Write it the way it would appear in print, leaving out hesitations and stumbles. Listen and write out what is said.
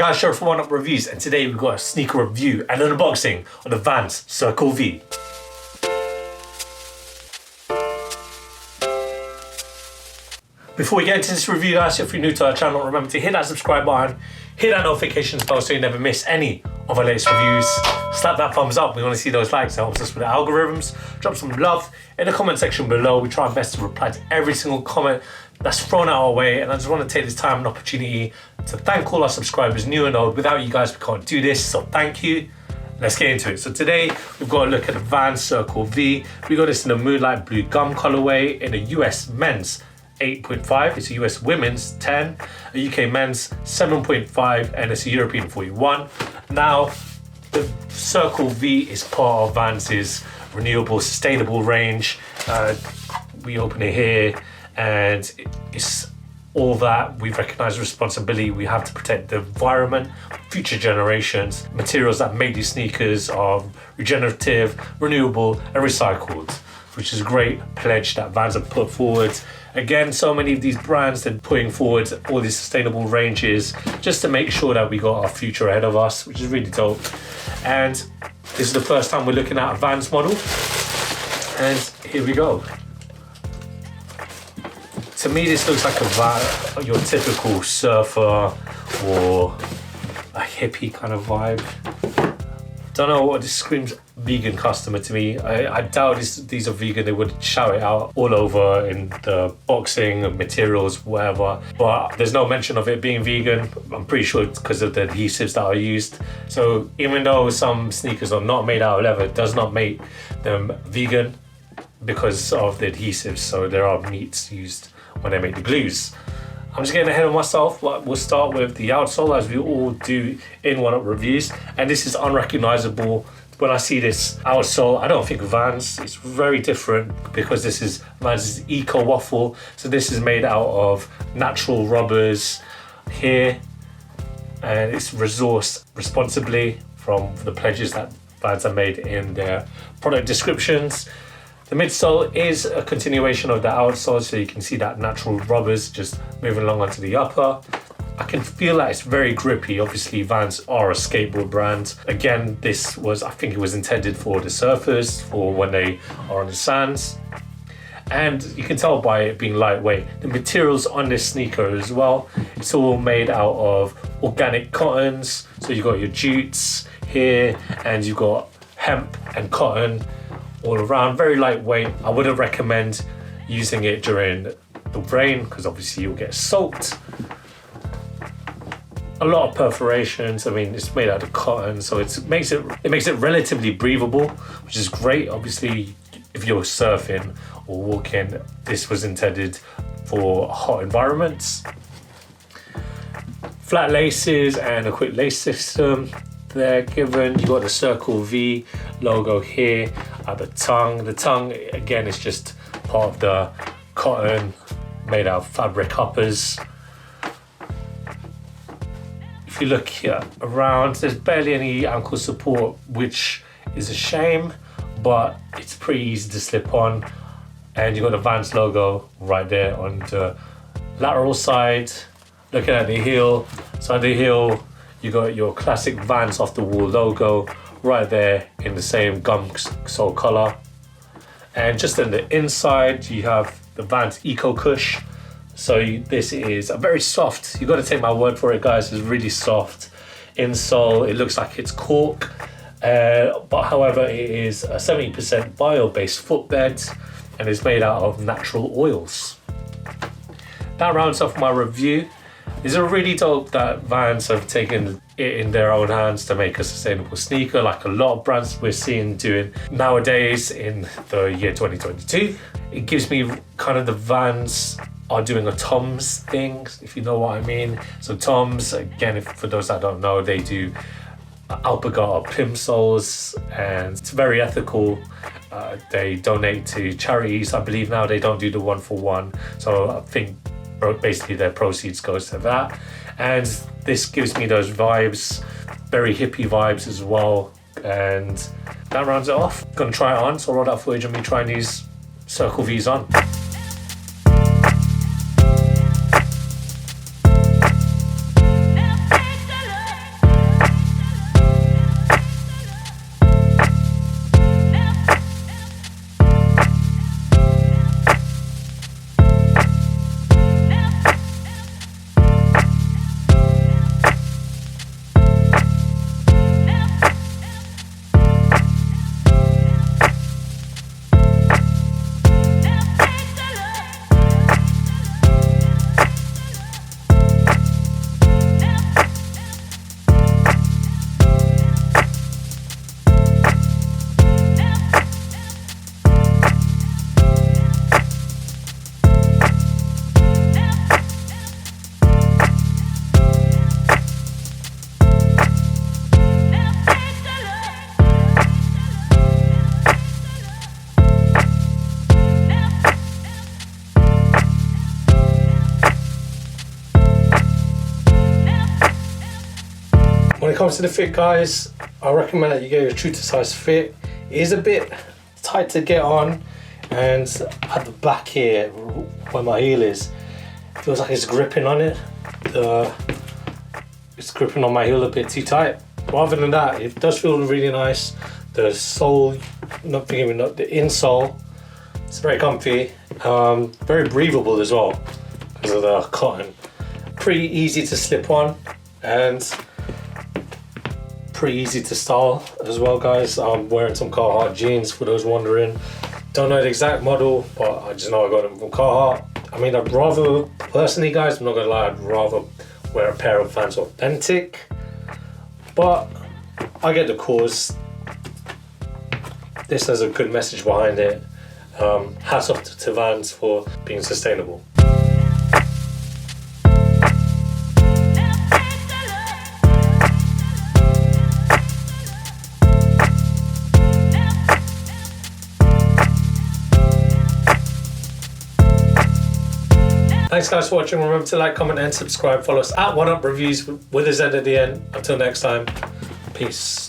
guys, Gerald from Oneupreviewz, and today we've got a sneaker review and an unboxing on the VANS CIRCLE VEE. Before we get into this review, guys, if you're new to our channel, remember to hit that subscribe button, hit that notifications bell so you never miss any of our latest reviews. Slap that thumbs up, we want to see those likes, it helps us with the algorithms. Drop some love in the comment section below. We try our best to reply to every single comment that's thrown our way, and I just want to take this time and opportunity to thank all our subscribers, new and old. Without you guys, we can't do this, so thank you. Let's get into it. So today, we've got a look at the VANS CIRCLE VEE. We got this in the moonlight blue gum colorway in a US men's 8.5, it's a US women's 10, a UK men's 7.5, and it's a European 41. Now, the CIRCLE VEE is part of VANS's renewable, sustainable range. We open it here, and it's all that. We recognize the responsibility we have to protect the environment, future generations. Materials that make these sneakers are regenerative, renewable, and recycled, which is a great pledge that Vans have put forward. Again, so many of these brands are putting forward all these sustainable ranges just to make sure that we got our future ahead of us, which is really dope. And this is the first time we're looking at a Vans model. And here we go. To me, this looks like your typical surfer or a hippie kind of vibe. Don't know what this screams vegan customer to me. I doubt these are vegan. They would shout it out all over in the boxing, materials, whatever. But there's no mention of it being vegan. I'm pretty sure it's because of the adhesives that are used. So even though some sneakers are not made out of leather, it does not make them vegan because of the adhesives. So there are meats used when they make the glues. I'm just getting ahead of myself, but we'll start with the outsole, as we all do in Oneupreviewz. And this is unrecognizable. When I see this outsole, I don't think Vans. It's very different because this is Vans' Eco Waffle. So this is made out of natural rubbers here, and it's resourced responsibly from the pledges that Vans have made in their product descriptions. The midsole is a continuation of the outsole, so you can see that natural rubbers just moving along onto the upper. I can feel that it's very grippy. Obviously, Vans are a skateboard brand. Again, this was, I think it was intended for the surfers, for when they are on the sands. And you can tell by it being lightweight. The materials on this sneaker as well, it's all made out of organic cottons. So you've got your jutes here, and you've got hemp and cotton all around, very lightweight. I wouldn't recommend using it during the rain because obviously you'll get soaked. A lot of perforations. I mean, it's made out of cotton, so it makes it relatively breathable, which is great. Obviously, if you're surfing or walking, this was intended for hot environments. Flat laces and a quick lace system. They're given. You got the CIRCLE VEE logo here at the tongue. The tongue, again, is just part of the cotton made out of fabric uppers. If you look here around, there's barely any ankle support, which is a shame, but it's pretty easy to slip on. And you got the Vans logo right there on the lateral side. Looking at the heel, so the heel, you got your classic Vans off the wall logo right there in the same gum sole color. And just on the inside, you have the Vans Eco Cush. So this is a very soft, you got to take my word for it, guys, it's really soft insole. It looks like it's cork, but however, it is a 70% bio-based footbed and it's made out of natural oils. That rounds off my review. It's really dope that Vans have taken it in their own hands to make a sustainable sneaker, like a lot of brands we're seeing doing nowadays in the year 2022. It gives me kind of the Vans are doing a Toms thing, if you know what I mean. So Toms, again, for those that don't know, they do alpaca plimsolls, and it's very ethical. They donate to charities. I believe now they don't do the 1-for-1. So I think basically their proceeds goes to that. And this gives me those vibes, very hippie vibes as well. And that rounds it off. Gonna try it on, so I'll roll that footage of me trying these CIRCLE VEEs on. comes to the fit, guys, I recommend that you get a true to size fit. It is a bit tight to get on, and at the back here, where my heel is, it feels like it's gripping on it. It's gripping on my heel a bit too tight. But other than that, it does feel really nice. The sole, the insole, it's very comfy, very breathable as well because of the cotton. Pretty easy to slip on and pretty easy to style as well, guys. I'm wearing some Carhartt jeans for those wondering. Don't know the exact model, but I just know I got them from Carhartt. I mean, I'd rather, personally, guys, I'm not gonna lie, I'd rather wear a pair of Vans Authentic, but I get the cause. This has a good message behind it. Hats off to Vans for being sustainable. Thanks guys for watching. Remember to like, comment and subscribe. Follow us at Oneupreviewz with a Z at the end. Until next time, peace.